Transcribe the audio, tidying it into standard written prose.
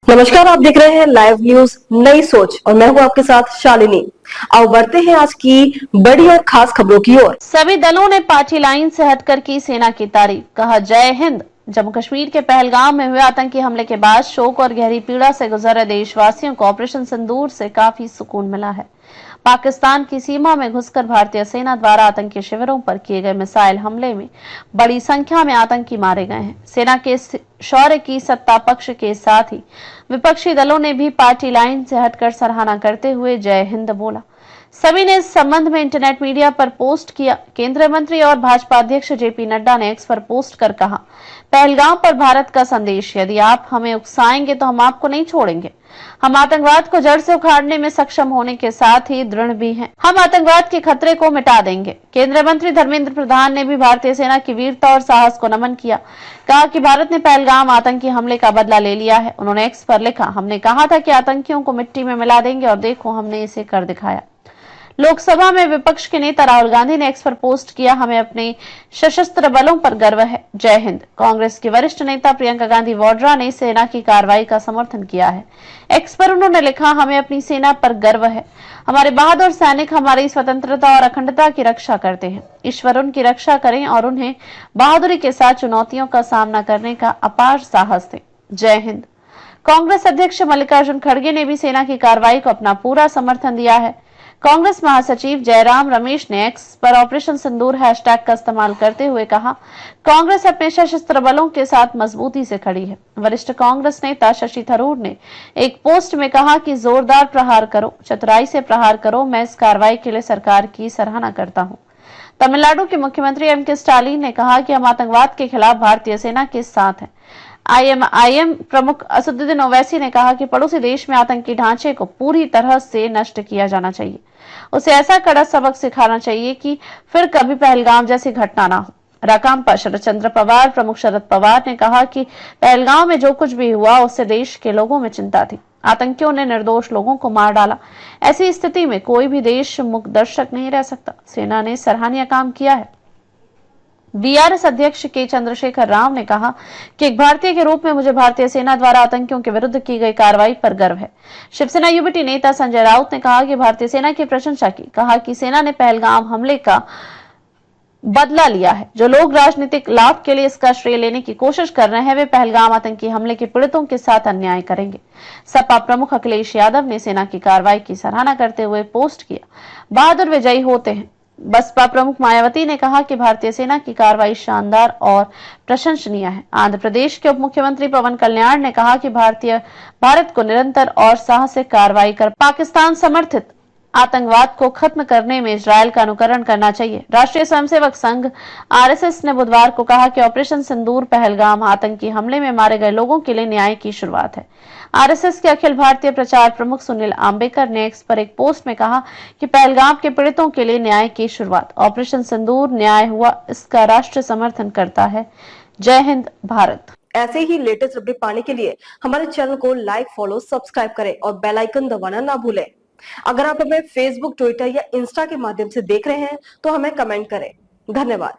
नमस्कार, आप देख रहे हैं लाइव न्यूज नई सोच और मैं हूं आपके साथ शालिनी। आओ बढ़ते हैं आज की बड़ी और खास खबरों की ओर। सभी दलों ने पार्टी लाइन से हटकर की सेना की तारीफ, कहा जय हिंद। जम्मू कश्मीर के पहलगाम में हुए आतंकी हमले के बाद शोक और गहरी पीड़ा से गुजर रहे देशवासियों को ऑपरेशन सिंदूर से काफी सुकून मिला है। पाकिस्तान की सीमा में घुसकर भारतीय सेना द्वारा आतंकी शिविरों पर किए गए मिसाइल हमले में बड़ी संख्या में आतंकी मारे गए हैं। सेना के शौर्य की सत्ता पक्ष के साथ ही विपक्षी दलों ने भी पार्टी लाइन से हटकर सराहना करते हुए जय हिंद बोला। सभी ने इस संबंध में इंटरनेट मीडिया पर पोस्ट किया। केंद्रीय मंत्री और भाजपा अध्यक्ष जेपी नड्डा ने एक्स पर पोस्ट कर कहा, पहलगाम पर भारत का संदेश, यदि आप हमें उकसाएंगे तो हम आपको नहीं छोड़ेंगे। हम आतंकवाद को जड़ से उखाड़ने में सक्षम होने के साथ ही दृढ़ भी हैं। हम आतंकवाद के खतरे को मिटा देंगे। केंद्रीय मंत्री धर्मेंद्र प्रधान ने भी भारतीय सेना की वीरता और साहस को नमन किया। कहा कि भारत ने पहलगाम आतंकी हमले का बदला ले लिया है। उन्होंने एक्स पर लिखा, हमने कहा था कि आतंकियों को मिट्टी में मिला देंगे और देखो हमने इसे कर दिखाया। लोकसभा में विपक्ष के नेता राहुल गांधी ने एक्स पर पोस्ट किया, हमें अपने सशस्त्र बलों पर गर्व है, जय हिंद। कांग्रेस की वरिष्ठ नेता प्रियंका गांधी वाड्रा ने सेना की कार्रवाई का समर्थन किया है। एक्स पर उन्होंने लिखा, हमें अपनी सेना पर गर्व है। हमारे बहादुर सैनिक हमारी स्वतंत्रता और अखंडता की रक्षा करते हैं। ईश्वर उनकी रक्षा करें और उन्हें बहादुरी के साथ चुनौतियों का सामना करने का अपार साहस दें, जय हिंद। कांग्रेस अध्यक्ष मल्लिकार्जुन खड़गे ने भी सेना की कार्रवाई को अपना पूरा समर्थन दिया है। कांग्रेस महासचिव जयराम रमेश ने एक्स पर ऑपरेशन सिंदूर हैशटैग का इस्तेमाल करते हुए कहा, कांग्रेस अपने सशस्त्र बलों के साथ मजबूती से खड़ी है। वरिष्ठ कांग्रेस नेता शशि थरूर ने एक पोस्ट में कहा कि जोरदार प्रहार करो, चतुराई से प्रहार करो, मैं इस कार्रवाई के लिए सरकार की सराहना करता हूं। तमिलनाडु के मुख्यमंत्री एम के स्टालिन ने कहा कि हम आतंकवाद के खिलाफ भारतीय सेना के साथ हैं। आईएमआईएम प्रमुख असदुद्दीन ओवैसी ने कहा कि पड़ोसी देश में आतंकी ढांचे को पूरी तरह से नष्ट किया जाना चाहिए। उसे ऐसा कड़ा सबक सिखाना चाहिए कि फिर कभी पहलगाम जैसी घटना ना हो। राकांपा शरद चंद्र पवार प्रमुख शरद पवार ने कहा कि पहलगाम में जो कुछ भी हुआ उससे देश के लोगों में चिंता थी। आतंकियों ने निर्दोष लोगों को मार डाला। ऐसी स्थिति में कोई भी देश मूक दर्शक नहीं रह सकता। सेना ने सराहनीय काम किया है। बीआरएस अध्यक्ष के चंद्रशेखर राव ने कहा कि एक भारतीय के रूप में मुझे भारतीय सेना द्वारा आतंकियों के विरुद्ध की गई कार्रवाई पर गर्व है। शिवसेना यूबीटी नेता संजय राउत ने कहा कि भारतीय सेना की प्रशंसा की। कहा कि सेना ने पहलगाम हमले का बदला लिया है। जो लोग राजनीतिक लाभ के लिए इसका श्रेय लेने की कोशिश कर रहे हैं, वे पहलगाम आतंकी हमले के पीड़ितों के साथ अन्याय करेंगे। सपा प्रमुख अखिलेश यादव ने सेना की कार्रवाई की सराहना करते हुए पोस्ट किया, बहादुर विजयी होते हैं। बसपा प्रमुख मायावती ने कहा कि भारतीय सेना की कार्रवाई शानदार और प्रशंसनीय है। आंध्र प्रदेश के उप मुख्यमंत्री पवन कल्याण ने कहा कि भारत को निरंतर और साहसिक कार्रवाई कर पाकिस्तान समर्थित आतंकवाद को खत्म करने में इजरायल का अनुकरण करना चाहिए। राष्ट्रीय स्वयंसेवक संघ आरएसएस ने बुधवार को कहा कि ऑपरेशन सिंदूर पहलगाम आतंकी हमले में मारे गए लोगों के लिए न्याय की शुरुआत है। आरएसएस के अखिल भारतीय प्रचार प्रमुख सुनील आम्बेकर ने एक्स पर एक पोस्ट में कहा कि पहलगाम के पीड़ितों के लिए न्याय की शुरुआत, ऑपरेशन सिंदूर न्याय हुआ, इसका राष्ट्र समर्थन करता है, जय हिंद भारत। ऐसे ही लेटेस्ट अपडेट पाने के लिए हमारे चैनल को लाइक, फॉलो, सब्सक्राइब करें और बेल आइकन दबाना ना भूलें। अगर आप हमें फेसबुक, ट्विटर या इंस्टा के माध्यम से देख रहे हैं तो हमें कमेंट करें। धन्यवाद।